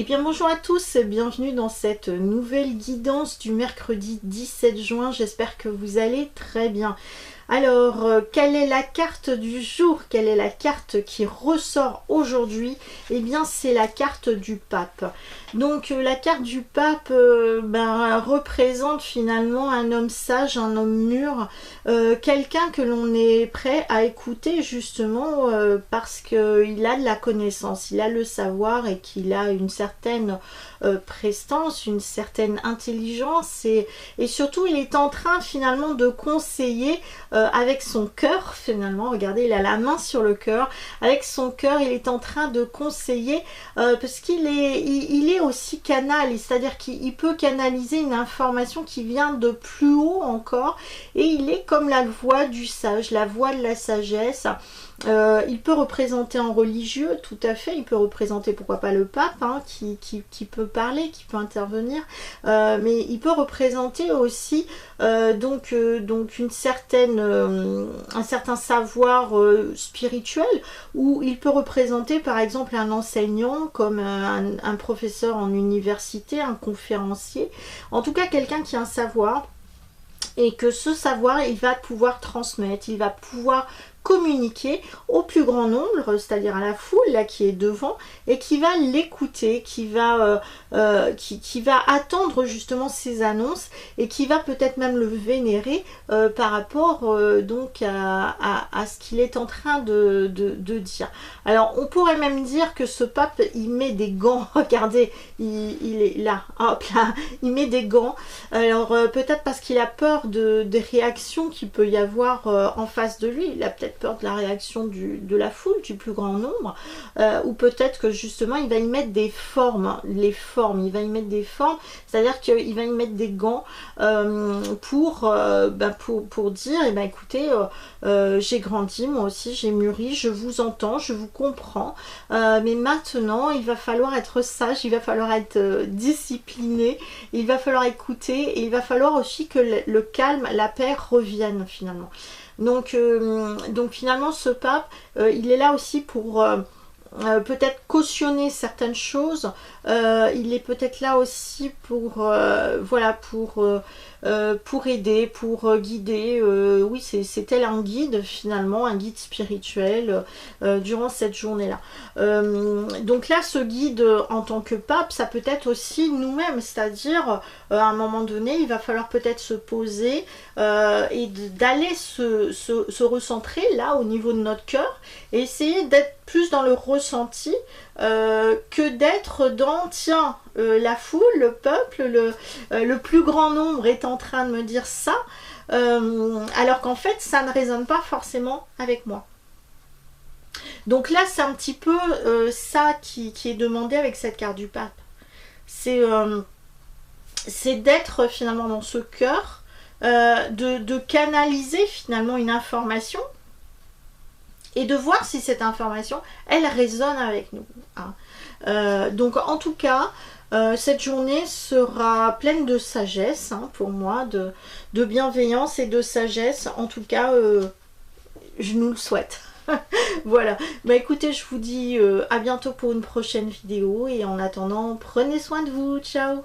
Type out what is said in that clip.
bien bonjour à tous, bienvenue dans cette nouvelle guidance du mercredi 17 juin, j'espère que vous allez très bien. Alors, quelle est la carte du jour? Quelle est la carte qui ressort aujourd'hui? Eh bien, c'est la carte du pape. Donc, la carte du pape représente finalement un homme sage, un homme mûr, quelqu'un que l'on est prêt à écouter justement parce qu'il a de la connaissance, il a le savoir et qu'il a une certaine prestance, une certaine intelligence et surtout il est en train finalement de conseiller avec son cœur finalement. Regardez, il a la main sur le cœur, avec son cœur il est en train de conseiller parce qu'il est, il est aussi canal, c'est-à-dire qu'il peut canaliser une information qui vient de plus haut encore et il est comme la voix du sage, la voix de la sagesse. Il peut représenter en religieux, tout à fait, il peut représenter pourquoi pas le pape hein, qui peut parler, qui peut intervenir, mais il peut représenter aussi donc une certaine, un certain savoir spirituel, où il peut représenter par exemple un enseignant comme un professeur en université, un conférencier, en tout cas quelqu'un qui a un savoir et que ce savoir il va pouvoir transmettre, il va pouvoir communiquer au plus grand nombre, c'est-à-dire à la foule là qui est devant et qui va l'écouter, qui va attendre justement ses annonces et qui va peut-être même le vénérer par rapport donc à ce qu'il est en train de dire. Alors on pourrait même dire que ce pape il met des gants, regardez, il est là, hop là, il met des gants, alors peut-être parce qu'il a peur des réactions qu'il peut y avoir en face de lui, il a peut-être peur de la réaction de la foule, du plus grand nombre, ou peut-être que justement il va y mettre des formes, il va y mettre des formes, c'est-à-dire qu'il va y mettre des gants pour dire, eh ben, écoutez, j'ai grandi, moi aussi j'ai mûri, je vous entends, je vous comprends, mais maintenant il va falloir être sage, il va falloir être discipliné, il va falloir écouter et il va falloir aussi que le calme, la paix reviennent finalement. Donc finalement ce pape il est là aussi pour peut-être cautionner certaines choses, il est peut-être là aussi pour voilà, pour aider, pour guider, oui c'est tel un guide finalement, un guide spirituel durant cette journée là. Donc là ce guide en tant que pape ça peut être aussi nous-mêmes, c'est-à-dire à un moment donné il va falloir peut-être se poser et d'aller se recentrer là au niveau de notre cœur et essayer d'être plus dans le ressenti que d'être dans tiens la foule, le peuple, le plus grand nombre est en train de me dire ça alors qu'en fait ça ne résonne pas forcément avec moi. Donc là c'est un petit peu ça qui est demandé avec cette carte du pape, c'est d'être finalement dans ce cœur, de canaliser finalement une information et de voir si cette information elle résonne avec nous hein. Donc en tout cas cette journée sera pleine de sagesse hein, pour moi, de bienveillance et de sagesse, en tout cas je nous le souhaite. Voilà, bah écoutez je vous dis à bientôt pour une prochaine vidéo et en attendant prenez soin de vous, ciao.